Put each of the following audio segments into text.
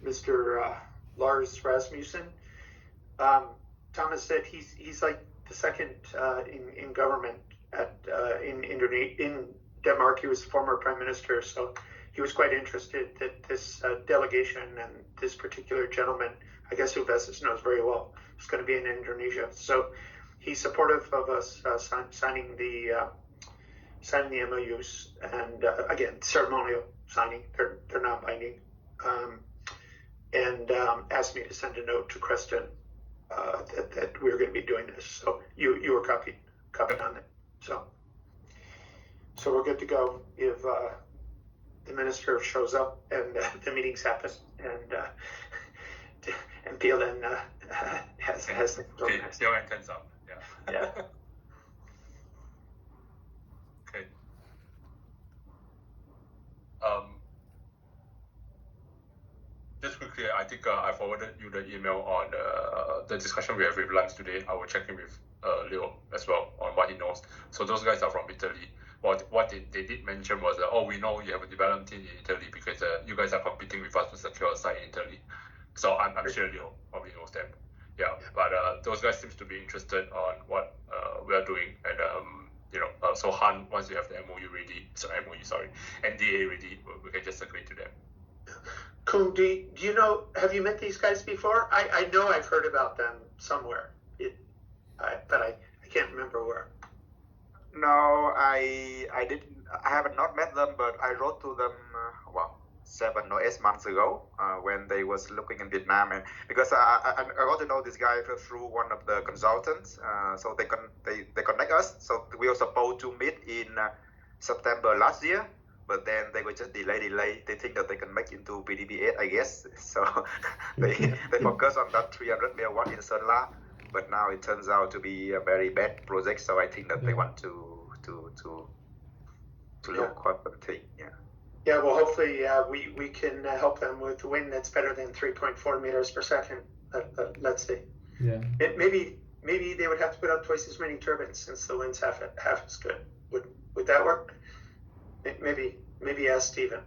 Mr. Lars Rasmussen. Thomas said he's like the second in government in Denmark. He was the former prime minister, so he was quite interested that this delegation and this particular gentleman, I guess who Vestas knows very well, is going to be in Indonesia. So he's supportive of us signing the MOUs, and again, ceremonial signing. They're not binding. And asked me to send a note to Creston that we were going to be doing this. So you were copied on it. So we're good to go if the minister shows up and the meetings happen and PLN has the PLN turns up. Yeah. Okay. Just quickly, I think I forwarded you the email on the discussion we have with Lance today. I will check in with Leo as well on what he knows. So those guys are from Italy. What they did mention was, we know you have a development team in Italy because you guys are competing with us to secure a site in Italy. So I'm sure Leo probably knows them. Yeah, but those guys seems to be interested on what we are doing, and so Han, once you have the NDA ready, we can just agree to them. Kung, do you know, have you met these guys before? I know I've heard about them somewhere, but I can't remember where. No, I have not met them, but I wrote to them 7 or 8 months ago when they was looking in Vietnam, and because I got to know this guy through one of the consultants, so they connect us. So we were supposed to meet in September last year, but then they were just delay. They think that they can make into PDP-8, I guess. So they focus on that 300 megawatt in Sơn La, but now it turns out to be a very bad project. So I think that they want to look for something. Yeah, well, hopefully we can help them with wind that's better than 3.4 meters per second. Let's see. Yeah. Maybe they would have to put up twice as many turbines since the wind's half as good. Would that work? Maybe ask Stephen.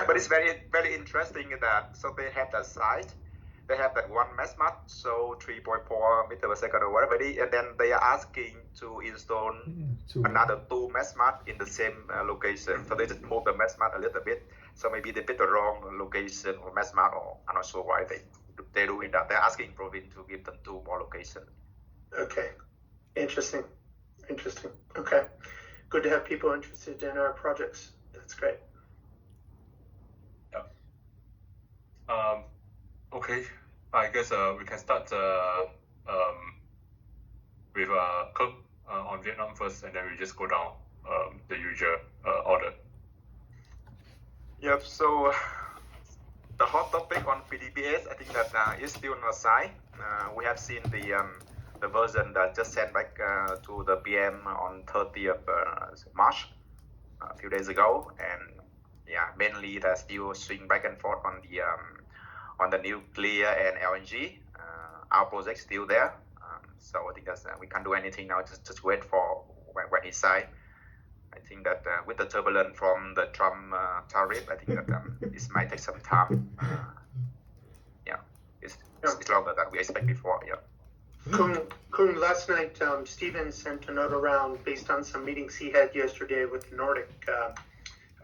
But it's very, very interesting that so they have that site. They have that one MESMAT, so 3.4 meter per second or whatever it is, and then they are asking to install another 2 MESMAT in the same location. So they just move the MESMAT a little bit. So maybe they picked the wrong location or MESMAT, or I'm not sure why they're doing that. They're asking Provin to give them 2 more locations. Okay, interesting. Okay, good to have people interested in our projects. That's great. Yeah. Okay, I guess we can start with Kirk on Vietnam first, and then we just go down the usual order. Yep, so the hot topic on PDP-8, I think that is still on our side. We have seen the version that just sent back to the PM on 30th March, a few days ago, and mainly they're still swing back and forth on the nuclear and LNG. Our project's still there, so I think that we can't do anything now. Just wait for when he signed. I think that with the turbulence from the Trump tariff, I think that this might take some time. It's longer than we expected before. Yeah. Kung, last night Stephen sent a note around based on some meetings he had yesterday with the Nordic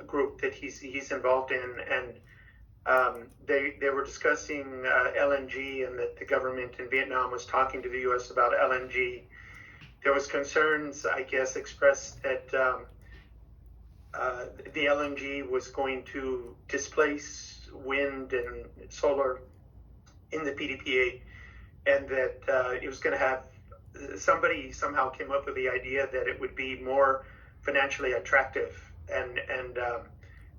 group that he's involved in, and they were discussing LNG, and that the government in Vietnam was talking to the U.S. about LNG. There was concerns, I guess, expressed that the LNG was going to displace wind and solar in the PDP-8, and that it was going to have, somebody somehow came up with the idea that it would be more financially attractive, and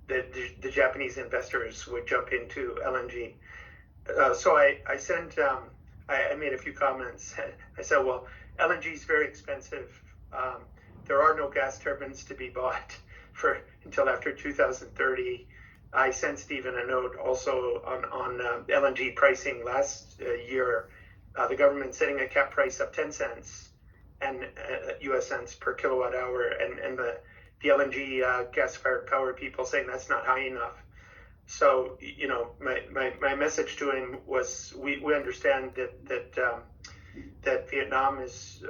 the Japanese investors would jump into LNG. So I sent, I made a few comments. I said, well, LNG is very expensive. There are no gas turbines to be bought until after 2030. I sent Stephen a note also on LNG pricing last year. The government setting a cap price of 10 cents and US cents per kilowatt hour, and the LNG gas-fired power people saying that's not high enough. So my message to him was we understand that Vietnam is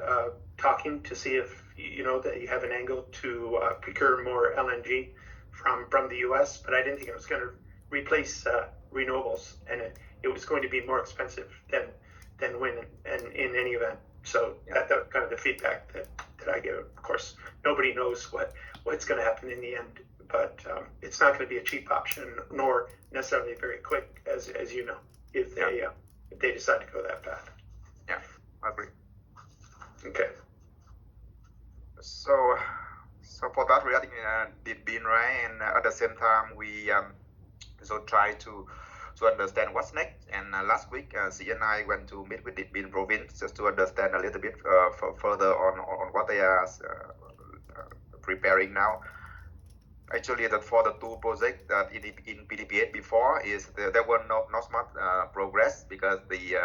talking to see if that you have an angle to procure more LNG from the U.S. But I didn't think it was going to replace renewables, and it was going to be more expensive than wind, and in any event. So that was kind of the feedback that I give. Of course, nobody knows what's going to happen in the end, but it's not going to be a cheap option, nor necessarily very quick, as you know, if they decide to go that path. Yeah, I agree. Okay. So for that regarding Điện Biên, right, and at the same time we so try to understand what's next. And last week, C and I went to meet with Điện Biên province just to understand a little bit further on what they are preparing now. Actually, that for the two projects that in PDP8 before is there were not much progress because the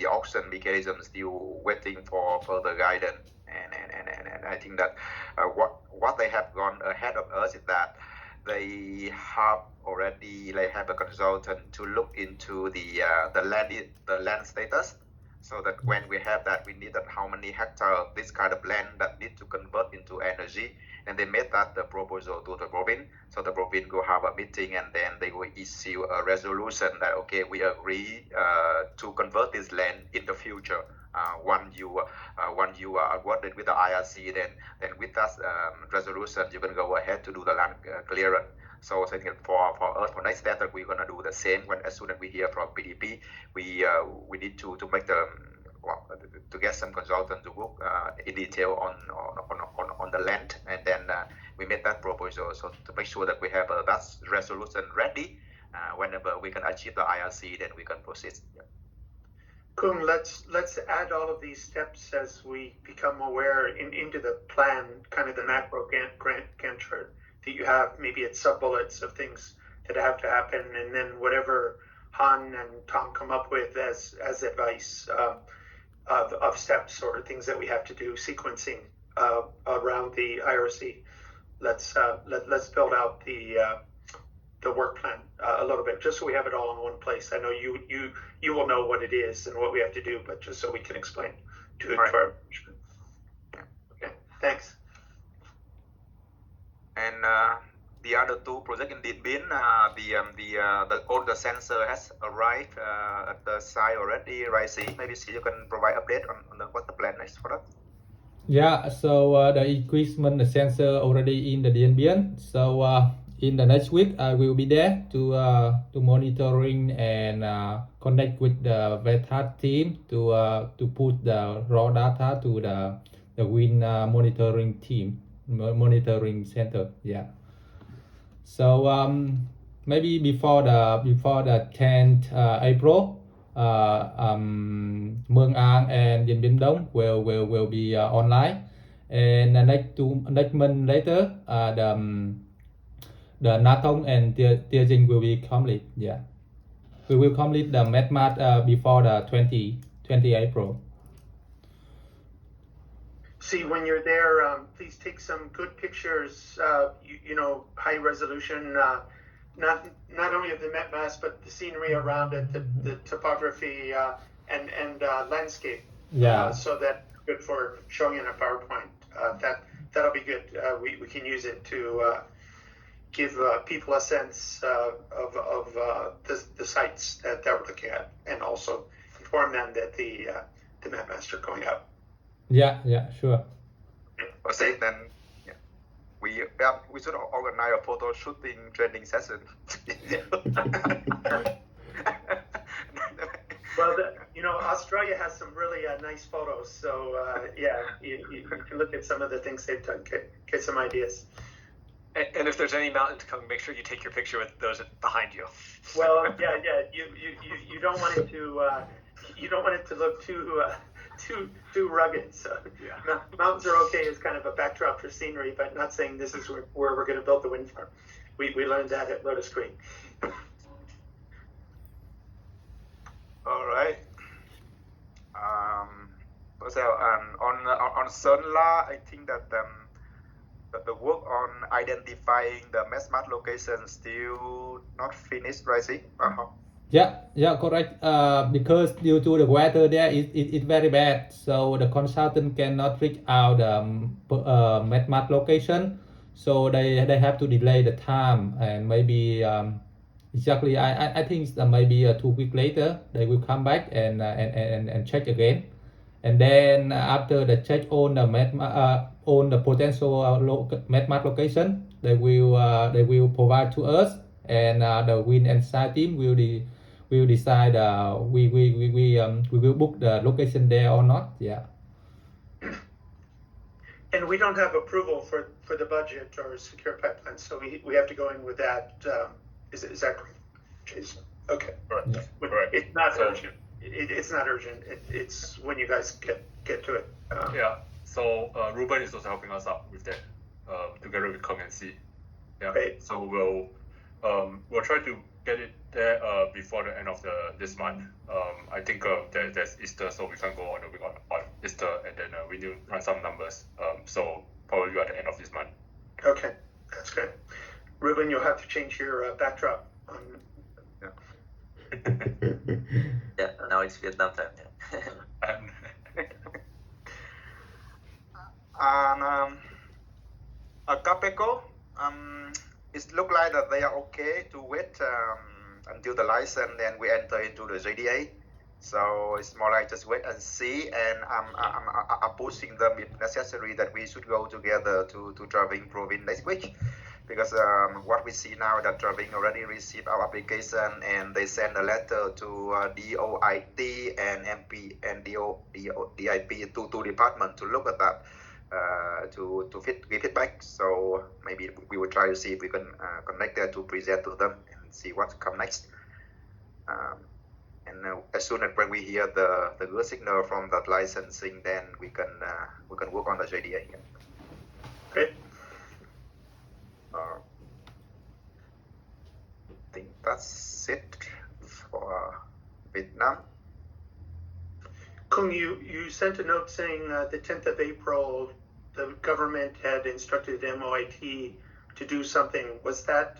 auction mechanism still waiting for further guidance. And I think that what they have gone ahead of us is that they have a consultant to look into the land status, so that when we have that, we need that how many hectares this kind of land that need to convert into energy, and they made that the proposal to the province. So the province will have a meeting, and then they will issue a resolution that okay, we agree to convert this land in the future. When you are awarded with the IRC, then with that resolution, you can go ahead to do the land clearance. So I think for us, for next step, that we're gonna do the same. When as soon as we hear from PDP, we need to make to get some consultant to work in detail on the land, and then we made that proposal. So to make sure that we have that resolution ready, whenever we can achieve the IRC, then we can proceed. Yeah. Kung, let's add all of these steps as we become aware into the plan, kind of the macro Gantt chart that you have. Maybe it's sub bullets of things that have to happen, and then whatever Han and Tom come up with as advice of steps or things that we have to do, sequencing around the IRC. Let's build out the work plan a little bit, just so we have it all in one place. I know you will know what it is and what we have to do, but just so we can explain to it. Right. Okay, thanks. And the other two projects in Điện Biên, all the sensor has arrived at the site already, right? See, maybe you can provide update on what the plan is for that. Yeah, so the equipment, the sensor already in the Điện Biên. So in the next week, I will be there to monitoring and connect with the VETAT team to put the raw data to the wind monitoring team, monitoring center. Yeah. So maybe before the 10th April, Mương An and Điện Biên Đông will be online, and next month later, the Na Thông and Tia Dinh will be complete. Yeah, we will complete the MedMat before the 20 April. See, when you're there, please take some good pictures. High resolution. Not only of the MetMass, but the scenery around it, the topography and landscape. Yeah. So that's good for showing in a PowerPoint. That'll be good. We can use it to give people a sense of the sites that we're looking at, and also inform them that the MetMass are going up. Yeah, sure. Okay, then. We should organize a photo shooting training session. Well, Australia has some really nice photos. So you can look at some of the things they've done, get some ideas. And if there's any mountain to come, make sure you take your picture with those behind you. Well, yeah. You don't want it to look too rugged. So yeah. Mountains are okay as kind of a backdrop for scenery, but not saying this is where we're going to build the wind farm. We learned that at Lotus Creek. All right. So on Sơn La, I think that the work on identifying the MessMart location still not finished, right? See? Yeah, correct. Because due to the weather there, it's very bad. So the consultant cannot reach out MedMart location. So they have to delay the time, and maybe exactly I think maybe 2 weeks later they will come back and check again. And then after the check on the on the potential MedMart location, they will provide to us, and the Wind and Side team will decide we will book the location there or not. Yeah. And we don't have approval for the budget or secure pipeline, so we have to go in with that. Is that correct, Jason? Okay. Correct. Yeah. Correct. It's not So- urgent. It's not urgent. It's when you guys get to it. Yeah. So Ruben is also helping us out with that, together with Kong and C. Yeah. Great. So we'll try to get it there before the end of this month. I think there's Easter, so we can't go on the week on Easter, and then we need to run some numbers. So probably at the end of this month. Okay, that's good. Ruben, you'll have to change your backdrop. Yeah, now it's Vietnam time. Yeah. And Capeco, it look like that they are okay to wait until the license, then we enter into the JDA. So it's more like just wait and see, and I'm pushing them if necessary that we should go together to Draving province next week, because what we see now that Draving already received our application, and they send a letter to DOIT and MP and DIP to department to look at that. To give it back. So maybe we will try to see if we can connect there to present to them and see what come next. And as soon as when we hear the good signal from that licensing, then we can work on the JDA. Great. I think that's it for Vietnam. Kung, you sent a note saying the 10th of April, the government had instructed MOIT to do something. Was that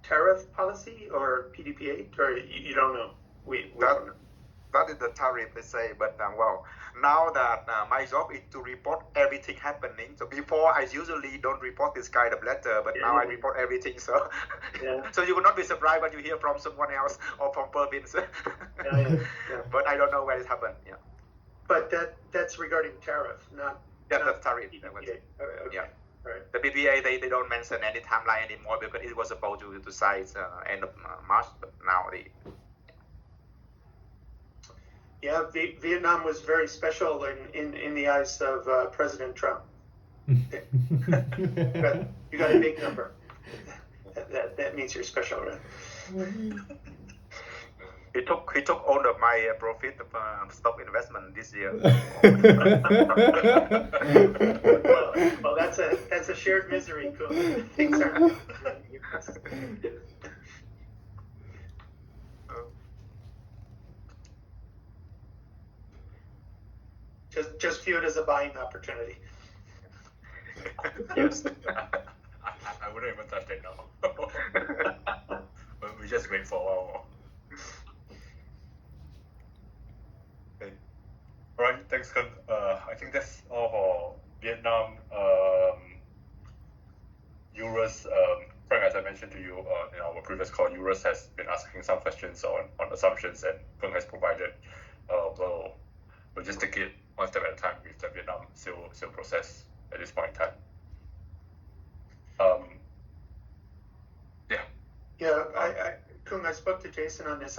tariff policy or PDP-8, or you don't know? We don't know. That is the tariff, they say, but well, now that my job is to report everything happening. So before I usually don't report this kind of letter, but now I report everything. So so you will not be surprised when you hear from someone else or from province. Yeah. But I don't know where it happened. Yeah. But that's regarding tariff, not That's tariff. PDP-8. Okay. Yeah. Right. The PPA they don't mention any timeline anymore because it was supposed to sign end of March, but now they. Yeah, Vietnam was very special in the eyes of President Trump. You got a big number. That means you're special, right? He took all of my profit of stock investment this year. well, that's a shared misery. Cool. Things are. Just view it as a buying opportunity. Yes. I wouldn't even touch that now. But we just wait for a while more. Okay. All right, thanks, Kun. I think that's all for Vietnam. Eurus, Frank, as I mentioned to you in our previous call, Eurus has been asking some questions on assumptions, and Kun has provided. We'll just take it one step at a time with the Vietnam sale process at this point in time. Kung, I spoke to Jason on this.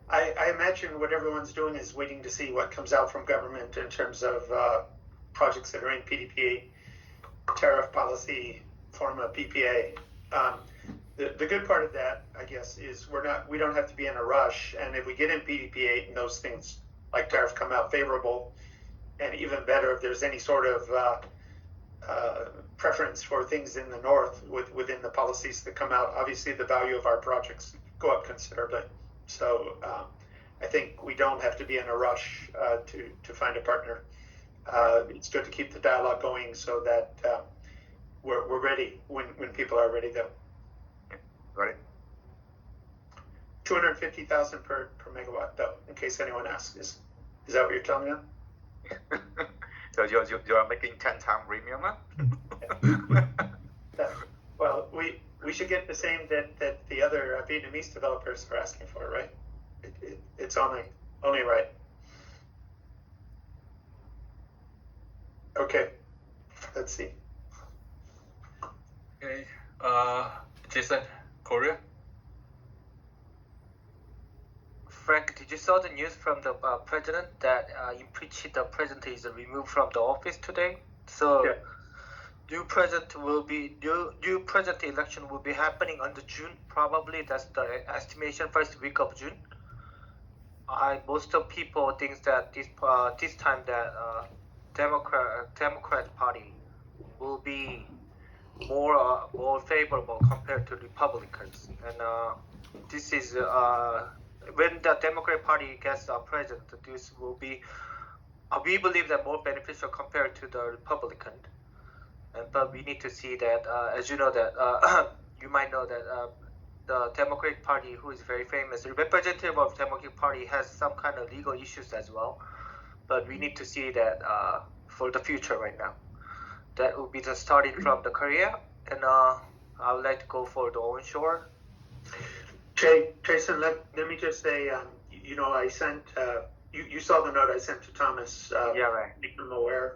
I imagine what everyone's doing is waiting to see what comes out from government in terms of projects that are in PDP, tariff policy, forma PPA. The good part of that, I guess, is we don't have to be in a rush. And if we get in PDP-8 and those things like tariff come out favorable, and even better if there's any sort of preference for things in the north within the policies that come out, obviously the value of our projects go up considerably. So I think we don't have to be in a rush to find a partner. It's good to keep the dialogue going so that we're ready when people are ready though. Got it. 250,000 per megawatt though, in case anyone asks. Is that what you're telling them? So you are making 10 times premium, huh? Well, we should get the same that the other Vietnamese developers are asking for, right? It's only right. Okay, let's see. Okay. Jason, Korea. Frank, did you saw the news from the president that impeached the president is removed from the office today? So Yeah. new president election will be happening under June probably. That's the estimation, first week of June. Most of people think that this time that Democrat Party will be more favorable compared to Republicans, and this is when the Democrat Party gets a president, this will be, we believe that more beneficial compared to the Republican. But we need to see that, as you know that, you might know that the Democratic Party, who is very famous, the representative of the Democratic Party has some kind of legal issues as well. But we need to see that for the future right now. That will be the starting from the Korea, and I would like to go for the onshore. Jason, let me just say, I sent, you saw the note I sent to Thomas. Yeah, right. Make him aware.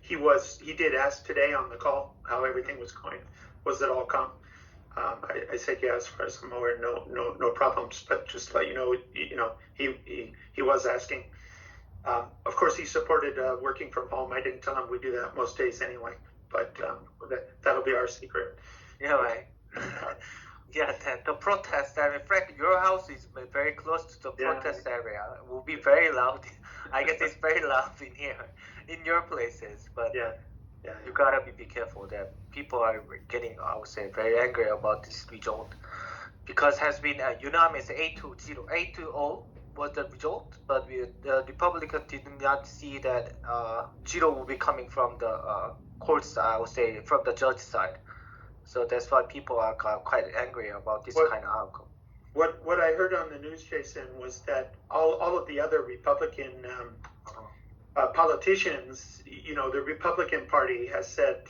He did ask today on the call how everything was going. Was it all calm? I said, yeah, as far as I'm aware, no problems, but just to let you know, he was asking. Of course, he supported working from home. I didn't tell him we do that most days anyway, but that'll be our secret. Yeah, right. Yeah, the protest area. Frank, your house is very close to the protest area. It will be very loud. I guess it's very loud in here, in your places. But yeah. You gotta be careful that people are getting, I would say, very angry about this result, because has been unanimous 8-0 was the result, but the Republicans did not see that 0 will be coming from the courts. I would say from the judge side. So that's why people are quite angry about this kind of outcome. What I heard on the news, Jason, was that all of the other Republican politicians, the Republican Party has said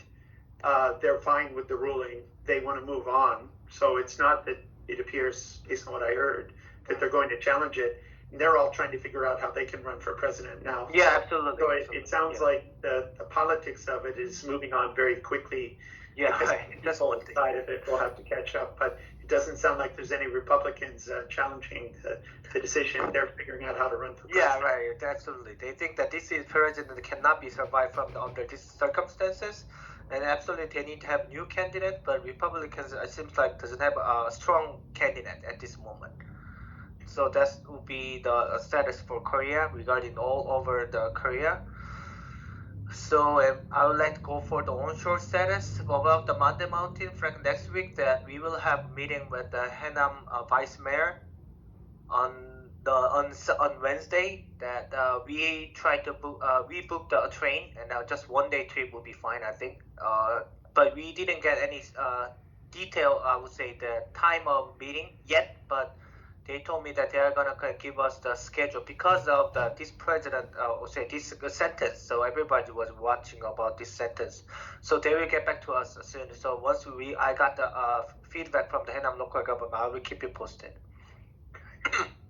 they're fine with the ruling. They want to move on. So it's not that it appears, based on what I heard, that they're going to challenge it. And they're all trying to figure out how they can run for president now. Yeah, absolutely. So it sounds like the politics of it is moving on very quickly. Yeah, that's one side of it. We'll have to catch up, but it doesn't sound like there's any Republicans challenging the decision. They're figuring out how to run for president. Yeah, right. Absolutely. They think that this is president cannot be survived under these circumstances, and absolutely they need to have new candidate. But Republicans, it seems like, doesn't have a strong candidate at this moment. So that will be the status for Korea regarding all over the Korea. So I would like to go for the onshore status about the Mande Mountain. Frank, next week that we will have a meeting with the Haenam Vice Mayor on Wednesday. That we try to book. We booked a train, and just 1 day trip will be fine, I think. But we didn't get any detail. I would say the time of meeting yet, but they told me that they are gonna give us the schedule because of this president, this sentence. So everybody was watching about this sentence. So they will get back to us soon. So once I got the feedback from the Haenam local government, I will keep you posted.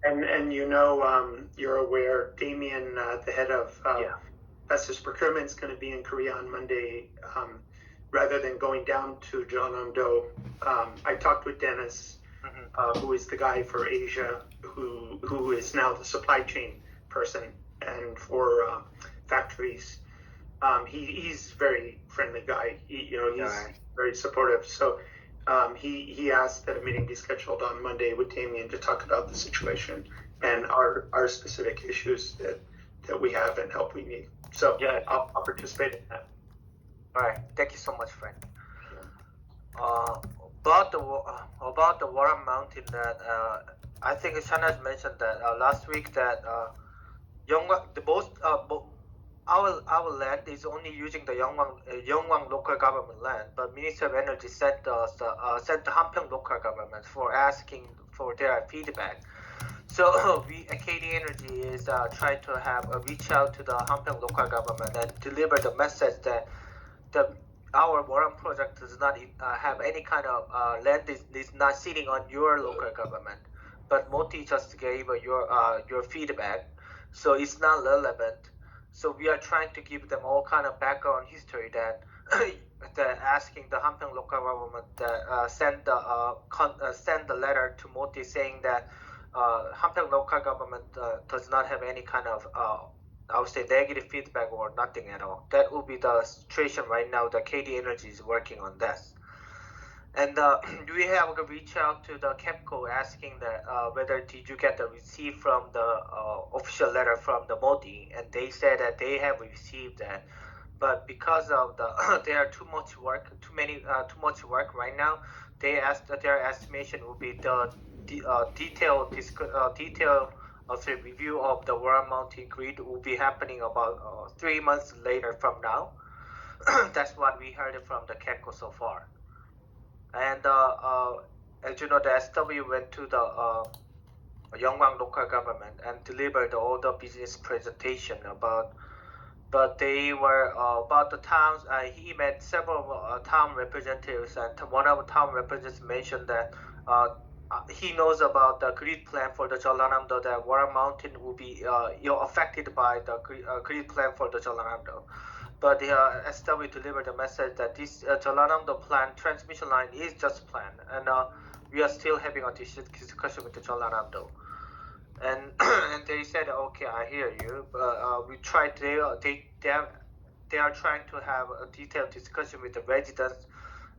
And you're aware, Damien, the head of Festus Procurement, is going to be in Korea on Monday. Rather than going down to Jeonnam-do, I talked with Dennis. Who is the guy for Asia, who is now the supply chain person and for factories. He's a very friendly guy. He's very supportive. So he asked that a meeting be scheduled on Monday with Damien to talk about the situation and our specific issues that we have and help we need. So I'll participate in that. All right. Thank you so much, Frank. About the Warren Mountain, that I think Shanaz mentioned that last week that our land is only using the Yeongwang local government land, but Ministry of Energy sent sent the Hanpyeong local government for asking for their feedback. So we KD Energy is trying to have a reach out to the Hanpyeong local government and deliver the message that our Woram project does not have any kind of land is not sitting on your local government, but Moti just gave your feedback, so it's not relevant. So we are trying to give them all kind of background history that that asking the Hanpyeong local government that send the letter to Moti saying that Hanpyeong local government does not have any kind of I would say negative feedback or nothing at all. That will be the situation right now. The KD Energy is working on this. And we have reached out to the KEPCO asking that whether did you get the receipt from the official letter from the Modi, and they said that they have received that, but because of the there are too much work right now, they asked that their estimation will be the detailed review of the Woram Mountain grid will be happening about 3 months later from now. That's what we heard from the KEPCO so far. And as you know, the SW went to the Yeongwang local government and delivered all the business presentation about. But they were about the towns. He met several town representatives, and one of the town representatives mentioned that he knows about the grid plan for the Jeollanam-do. That Woram Mountain will be affected by the grid plan for the Jeollanam-do. But SW delivered a message that this Jeollanam-do plan transmission line is just planned, and we are still having a discussion with the Jeollanam-do. And and they said, okay, I hear you. But we tried. They are trying to have a detailed discussion with the residents,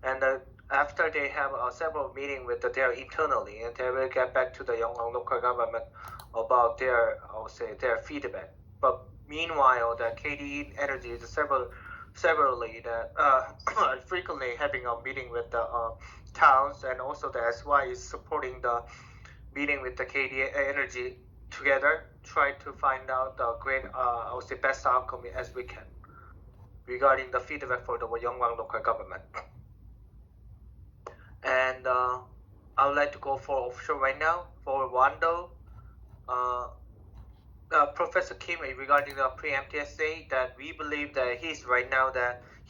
and after they have several meetings with their internally, and they will get back to the Yeongwang local government about their, I would say, their feedback. But meanwhile, the KD Energy is severally that frequently having a meeting with the towns, and also the SY is supporting the meeting with the KD Energy together, trying to find out the great, I would say, best outcome as we can regarding the feedback for the Yeongwang local government. And I would like to go for offshore right now. For Wando, Professor Kim regarding the pre-MTSA, that we believe that he's right now that